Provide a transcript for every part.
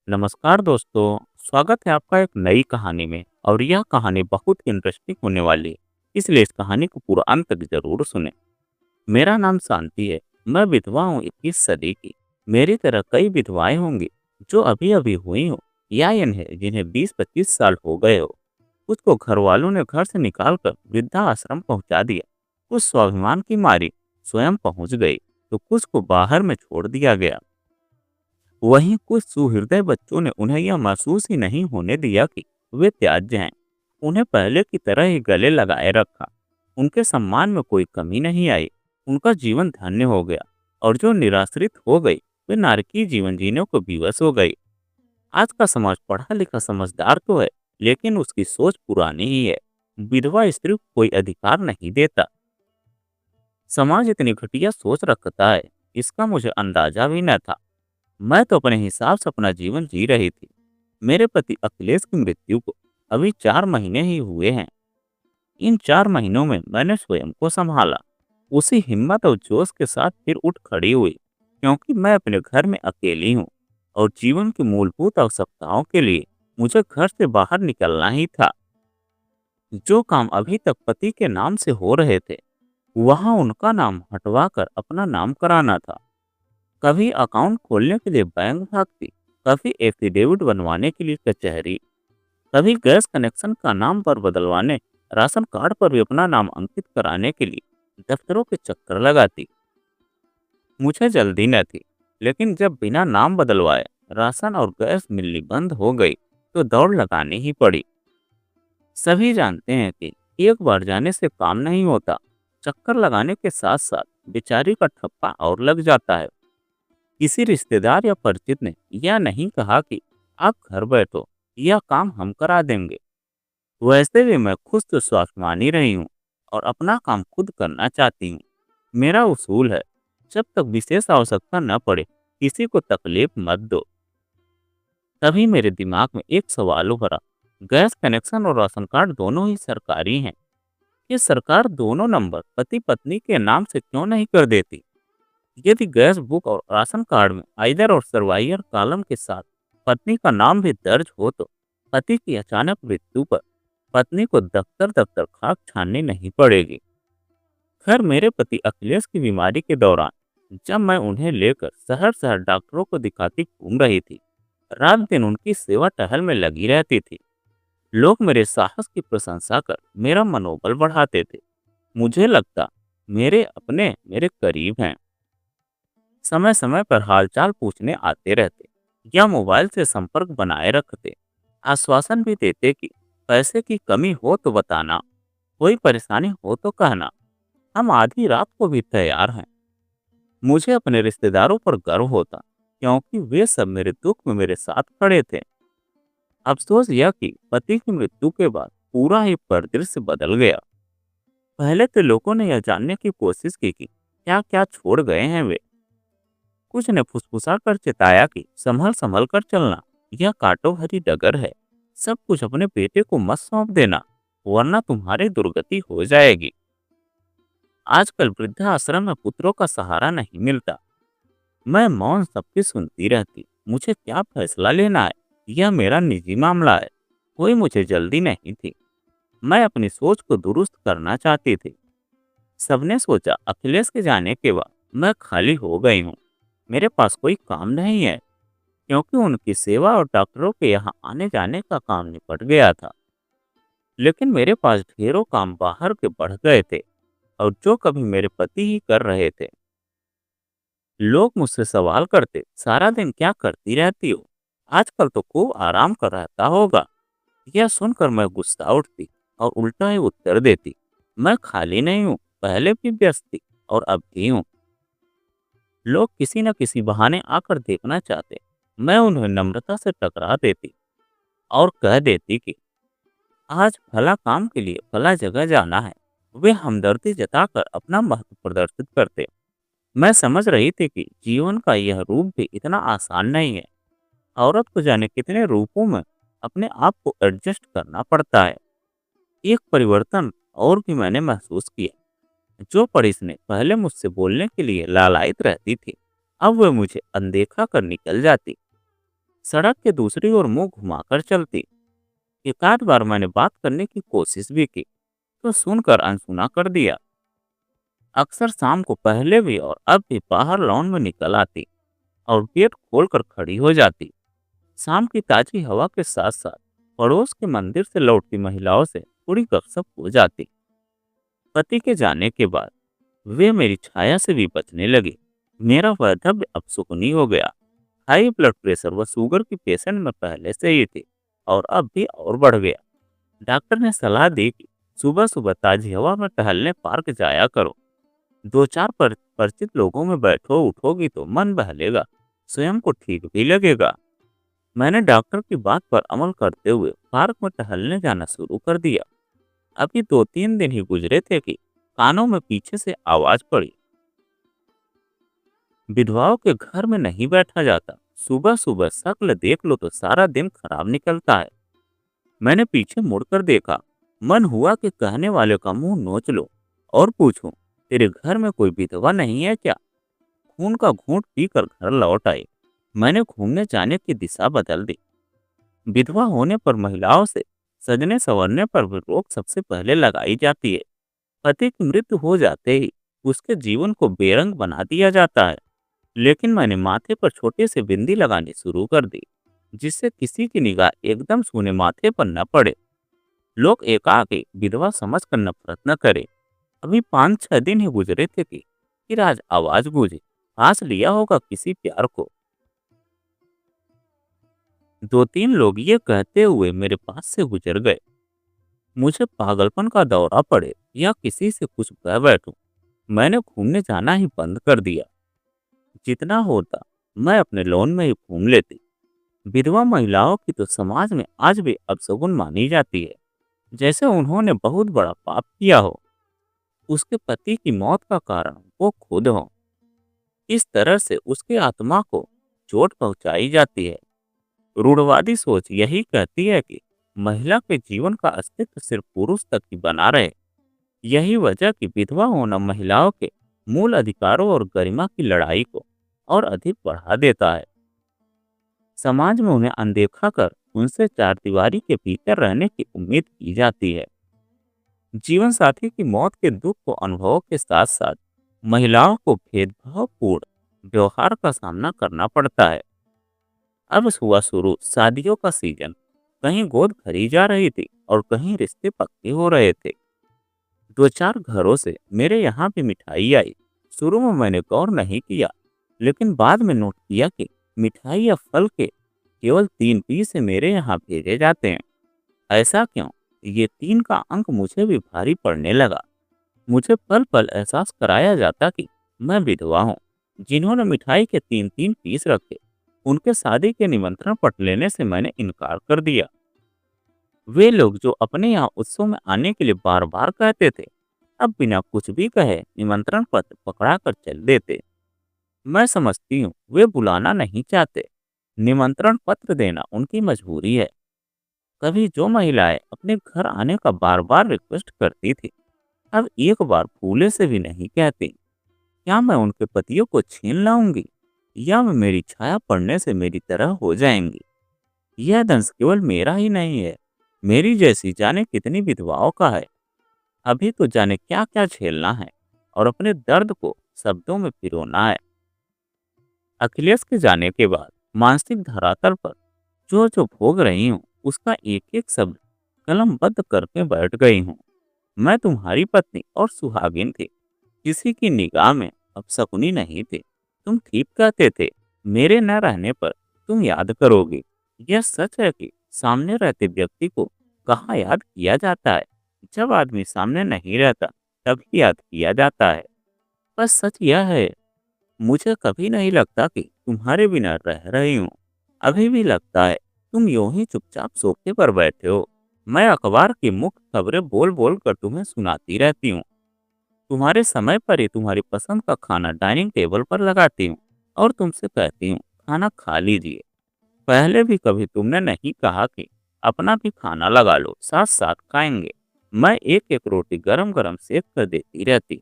नमस्कार दोस्तों। स्वागत है आपका एक नई कहानी में। और यह कहानी बहुत इंटरेस्टिंग होने वाली है, इसलिए इस कहानी को पूरा अंत तक जरूर सुने। मेरा नाम शांति है। मैं विधवा हूँ 21 सदी की। मेरी तरह कई विधवाएं होंगी जो अभी अभी हुई हो, या इन्हें जिन्हें 20-25 साल हो गए हो। कुछ को घर वालों ने घर से निकाल कर वृद्धा आश्रम पहुंचा दिया, कुछ स्वाभिमान की मारी स्वयं पहुंच गई, तो कुछ को बाहर में छोड़ दिया गया। वहीं कुछ सुहृदय बच्चों ने उन्हें यह महसूस ही नहीं होने दिया कि वे त्याज्य हैं। उन्हें पहले की तरह ही गले लगाए रखा। उनके सम्मान में कोई कमी नहीं आई। उनका जीवन धन्य हो गया। और जो निराश्रित हो गई, वे नारकीय जीवन जीने को विवश हो गई। आज का समाज पढ़ा लिखा समझदार तो है, लेकिन उसकी सोच पुरानी ही है। विधवा स्त्री को कोई अधिकार नहीं देता। समाज इतनी घटिया सोच रखता है, इसका मुझे अंदाजा भी न था। मैं तो अपने हिसाब से अपना जीवन जी रही थी। मेरे पति अखिलेश की मृत्यु को अभी 4 महीने ही हुए हैं। इन 4 महीनों में मैंने स्वयं को संभाला। उसी हिम्मत और जोश के साथ फिर उठ खड़ी हुई, क्योंकि मैं अपने घर में अकेली हूँ और जीवन की मूलभूत आवश्यकताओं के लिए मुझे घर से बाहर निकलना ही था। जो काम अभी तक पति के नाम से हो रहे थे, वहां उनका नाम हटवा कर अपना नाम कराना था। कभी अकाउंट खोलने के लिए बैंक भागती, कभी एफिडेविट बनवाने के लिए कचहरी, कभी गैस कनेक्शन का नाम पर बदलवाने, राशन कार्ड पर भी अपना नाम अंकित कराने के लिए दफ्तरों के चक्कर लगाती। मुझे जल्दी न थी, लेकिन जब बिना नाम बदलवाए राशन और गैस मिलनी बंद हो गई, तो दौड़ लगानी ही पड़ी। सभी जानते हैं कि एक बार जाने से काम नहीं होता। चक्कर लगाने के साथ साथ बेचारी का ठप्पा और लग जाता है। किसी रिश्तेदार या परिचित ने यह नहीं कहा कि आप घर बैठो, यह काम हम करा देंगे। वैसे भी मैं खुद तो स्वाभिमान ही रही हूँ और अपना काम खुद करना चाहती हूँ। मेरा उसूल है, जब तक विशेष आवश्यकता न पड़े, किसी को तकलीफ मत दो। तभी मेरे दिमाग में एक सवाल उभरा। गैस कनेक्शन और राशन कार्ड दोनों ही सरकारी हैं। ये सरकार दोनों नंबर पति पत्नी के नाम से क्यों नहीं कर देती? यदि गैस बुक और राशन कार्ड में आइदर और सर्वाइयर कॉलम के साथ पत्नी का नाम भी दर्ज हो, तो पति की अचानक मृत्यु पर पत्नी को दफ्तर दफ्तर खाक छाननी नहीं पड़ेगी। खैर, मेरे पति अखिलेश की बीमारी के दौरान जब मैं उन्हें लेकर शहर शहर डॉक्टरों को दिखाती घूम रही थी, रात दिन उनकी सेवा टहल में लगी रहती थी। लोग मेरे साहस की प्रशंसा कर मेरा मनोबल बढ़ाते थे। मुझे लगता मेरे अपने मेरे करीब हैं। समय समय पर हालचाल पूछने आते रहते या मोबाइल से संपर्क बनाए रखते। आश्वासन भी देते कि पैसे की कमी हो तो बताना, कोई परेशानी हो तो कहना, हम आधी रात को भी तैयार हैं। मुझे अपने रिश्तेदारों पर गर्व होता, क्योंकि वे सब मेरे दुख में मेरे साथ खड़े थे। अफसोस यह कि पति की मृत्यु के बाद पूरा ही परिदृश्य बदल गया। पहले तो लोगों ने यह जानने की कोशिश की कि क्या क्या छोड़ गए हैं वे। कुछ ने फुसफुसा कर चिताया कि संभल संभल कर चलना, यह कांटों भरी डगर है। सब कुछ अपने बेटे को मत सौंप देना, वरना तुम्हारी दुर्गति हो जाएगी। आजकल वृद्धाश्रम में पुत्रों का सहारा नहीं मिलता। मैं मौन सबकी सुनती रहती। मुझे क्या फैसला लेना है, यह मेरा निजी मामला है। कोई मुझे जल्दी नहीं थी। मैं अपनी सोच को दुरुस्त करना चाहती थी। सबने सोचा अखिलेश के जाने के बाद मैं खाली हो गई हूँ। मेरे पास कोई काम नहीं है, क्योंकि उनकी सेवा और डॉक्टरों के यहाँ आने जाने का काम निपट गया था। लेकिन मेरे पास ढेरों काम बाहर के बढ़ गए थे, और जो कभी मेरे पति ही कर रहे थे। लोग मुझसे सवाल करते, सारा दिन क्या करती रहती हो? आजकल तो खूब आराम कर रहता होगा। यह सुनकर मैं गुस्सा उठती और उल्टा ही उत्तर देती, मैं खाली नहीं हूँ, पहले भी व्यस्त थी और अब भी हूँ। लोग किसी न किसी बहाने आकर देखना चाहते। मैं उन्हें नम्रता से टकरा देती और कह देती कि आज फला काम के लिए फला जगह जाना है। वे हमदर्दी जताकर अपना महत्व प्रदर्शित करते। मैं समझ रही थी कि जीवन का यह रूप भी इतना आसान नहीं है। औरत को जाने कितने रूपों में अपने आप को एडजस्ट करना पड़ता है। एक परिवर्तन और भी मैंने महसूस किया। जो पड़ोसनें पहले मुझसे बोलने के लिए लालायित रहती थी, अब वह मुझे अनदेखा कर निकल जाती। सड़क के दूसरी ओर मुंह घुमाकर चलती। एक आध बार मैंने बात करने की कोशिश भी की, तो सुनकर अनसुना कर दिया। अक्सर शाम को पहले भी और अब भी बाहर लॉन में निकल आती और गेट खोलकर खड़ी हो जाती। शाम की ताजी हवा के साथ साथ पड़ोस के मंदिर से लौटती महिलाओं से थोड़ी गपशप हो जाती। पति के जाने के बाद वे मेरी छाया से भी बचने लगी। मेरा वैधव्य अब सुकूनी हो गया। हाई ब्लड प्रेशर व शुगर की पेशेंट में पहले से ही थी और अब भी और बढ़ गया। डॉक्टर ने सलाह दी कि सुबह सुबह ताजी हवा में टहलने पार्क जाया करो। दो चार परिचित लोगों में बैठो उठोगी तो मन बहलेगा, स्वयं को ठीक भी लगेगा। मैंने डॉक्टर की बात पर अमल करते हुए पार्क में टहलने जाना शुरू कर दिया। अभी 2-3 दिन ही गुजरे थे कि कानों में पीछे से आवाज पड़ी, विधवाओं के घर में नहीं बैठा जाता। सुबह सुबह शक्ल देख लो तो सारा दिन खराब निकलता है। मैंने पीछे मुड़कर देखा। मन हुआ कि कहने वाले का मुंह नोच लो और पूछूं, तेरे घर में कोई विधवा नहीं है क्या? खून का घूंट पीकर घर लौट आई। मैंने घूमने जाने की दिशा बदल दी। विधवा होने पर महिलाओं से सजने संवरने पर भी रोक सबसे पहले लगाई जाती है। पति की मृत्यु हो जाते ही उसके जीवन को बेरंग बना दिया जाता है। लेकिन मैंने माथे पर छोटे से बिंदी लगानी शुरू कर दी, जिससे किसी की निगाह एकदम सूने माथे पर न पड़े। लोग एकाएक विधवा समझकर नफरत न करे। अभी 5-6 दिन ही गुजरे थे कि फिर आज आवाज गूंजी, पास लिया होगा किसी प्यार को। 2-3 लोग ये कहते हुए मेरे पास से गुजर गए। मुझे पागलपन का दौरा पड़े या किसी से कुछ कह बैठूं, मैंने घूमने जाना ही बंद कर दिया। जितना होता मैं अपने लॉन में ही घूम लेती। विधवा महिलाओं की तो समाज में आज भी अपशगुन मानी जाती है, जैसे उन्होंने बहुत बड़ा पाप किया हो, उसके पति की मौत का कारण वो खुद हो। इस तरह से उसके आत्मा को चोट पहुंचाई जाती है। रूढ़वादी सोच यही कहती है कि महिला के जीवन का अस्तित्व सिर्फ पुरुष तक ही बना रहे। यही वजह कि विधवा होना महिलाओं के मूल अधिकारों और गरिमा की लड़ाई को और अधिक बढ़ा देता है। समाज में उन्हें अनदेखा कर उनसे चार दीवारी के भीतर रहने की उम्मीद की जाती है। जीवन साथी की मौत के दुख को अनुभव के साथ साथ महिलाओं को भेदभावपूर्ण व्यवहार का सामना करना पड़ता है। अब हुआ शुरू शादियों का सीजन। कहीं गोद भरी जा रही थी और कहीं रिश्ते पक्के हो रहे थे। 2-4 घरों से मेरे यहाँ भी मिठाई आई। शुरू में मैंने गौर नहीं किया, लेकिन बाद में नोट किया कि मिठाई या फल के केवल 3 पीस मेरे यहाँ भेजे जाते हैं। ऐसा क्यों? ये 3 का अंक मुझे भी भारी पड़ने लगा। मुझे पल पल एहसास कराया जाता कि मैं विधवा हूँ। जिन्होंने मिठाई के 3-3 पीस रखे, उनके शादी के निमंत्रण पट लेने से मैंने इनकार कर दिया। वे लोग जो अपने यहाँ उत्सव में आने के लिए बार बार कहते थे, अब बिना कुछ भी कहे निमंत्रण पत्र पकड़ा कर चल देते। मैं समझती हूँ वे बुलाना नहीं चाहते, निमंत्रण पत्र देना उनकी मजबूरी है। कभी जो महिलाएं अपने घर आने का बार बार रिक्वेस्ट करती थी, अब एक बार फूले से भी नहीं कहती। क्या मैं उनके पतियों को छीन लाऊंगी या वे मेरी छाया पड़ने से मेरी तरह हो जाएंगी? यह दंश केवल मेरा ही नहीं है, मेरी जैसी जाने कितनी विधवाओं का है। अभी तो जाने क्या क्या झेलना है और अपने दर्द को शब्दों में पिरोना है। अखिलेश के जाने के बाद मानसिक धरातल पर जो जो भोग रही हूँ, उसका एक एक शब्द कलमबद्ध करके बैठ गई हूँ। मैं तुम्हारी पत्नी और सुहागिन थी, किसी की निगाह में अपशकुनी नहीं थी। तुम ठीक कहते थे, मेरे न रहने पर तुम याद करोगी। यह सच है कि सामने रहते व्यक्ति को कहाँ याद किया जाता है, जब आदमी सामने नहीं रहता तभी याद किया जाता है। बस सच यह है, मुझे कभी नहीं लगता कि तुम्हारे बिना रह रही हूँ। अभी भी लगता है तुम यूं ही चुपचाप सोफे पर बैठे हो। मैं अखबार की मुख्य खबरें बोल बोल कर तुम्हें सुनाती रहती हूँ। तुम्हारे समय पर ही तुम्हारी पसंद का खाना डाइनिंग टेबल पर लगाती हूँ और तुमसे कहती हूँ खाना खा लीजिए। पहले भी कभी तुमने नहीं कहा कि अपना भी खाना लगा लो, साथ साथ खाएंगे। मैं एक एक रोटी गरम गरम सेक कर देती रहती।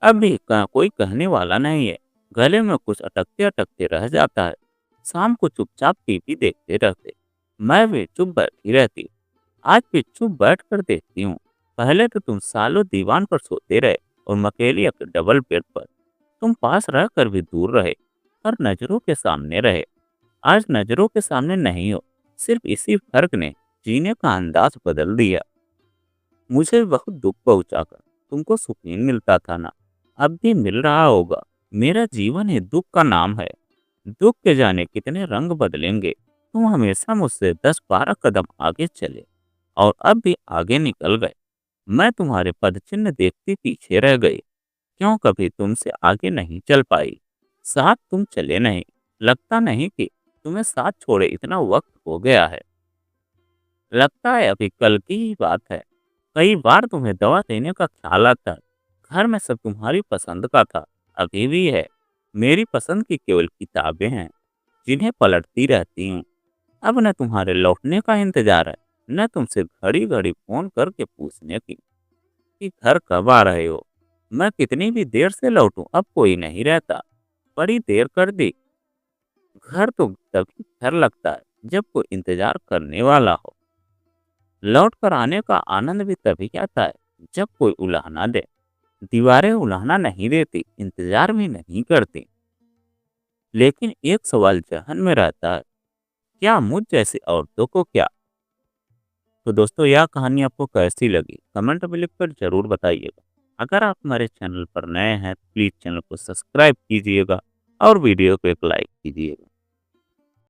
अब भी कोई कहने वाला नहीं है। गले में कुछ अटकते अटकते रह जाता है। शाम को चुपचाप टीवी देखते रहते। मैं भी चुप बैठी रहती। आज भी चुप बैठ कर देखती हूँ। पहले तो तुम सालों दीवान पर सोते रहे और मैं अकेली अपने डबल बेड पर। तुम पास रह कर भी दूर रहे और नजरों के सामने रहे। आज नजरों के सामने नहीं हो। सिर्फ इसी फर्क ने जीने का अंदाज बदल दिया। मुझे बहुत दुख पहुंचाकर तुमको सुकून मिलता था ना, अब भी मिल रहा होगा। मेरा जीवन ही दुख का नाम है। दुख के जाने कितने रंग बदलेंगे। तुम हमेशा मुझसे 10-12 कदम आगे चले और अब भी आगे निकल गए। मैं तुम्हारे पदचिन्ह देखती पीछे रह गई। क्यों कभी तुमसे आगे नहीं चल पाई? साथ तुम चले नहीं। लगता नहीं कि तुम्हें साथ छोड़े इतना वक्त हो गया है। लगता है अभी कल की ही बात है। कई बार तुम्हें दवा देने का ख्याल आता है। घर में सब तुम्हारी पसंद का था, अभी भी है। मेरी पसंद की केवल किताबें हैं जिन्हें पलटती रहती हूँ। अब न तुम्हारे लौटने का इंतजार है, न तुमसे घड़ी घड़ी फोन करके पूछने की कि घर कब आ रहे हो। मैं कितनी भी देर से लौटूं अब कोई नहीं रहता। बड़ी देर कर दी। घर तो तभी घर लगता है जब कोई इंतजार करने वाला हो। लौट कर आने का आनंद भी तभी आता है जब कोई उलाहना दे। दीवारें उलाहना नहीं देती, इंतजार भी नहीं करती। लेकिन एक सवाल जहन में रहता है, क्या मुझ जैसी औरतों को क्या? तो दोस्तों, यह कहानी आपको कैसी लगी कमेंट में लिखकर जरूर बताइएगा। अगर आप हमारे चैनल पर नए हैं तो प्लीज चैनल को सब्सक्राइब कीजिएगा और वीडियो को एक लाइक कीजिएगा।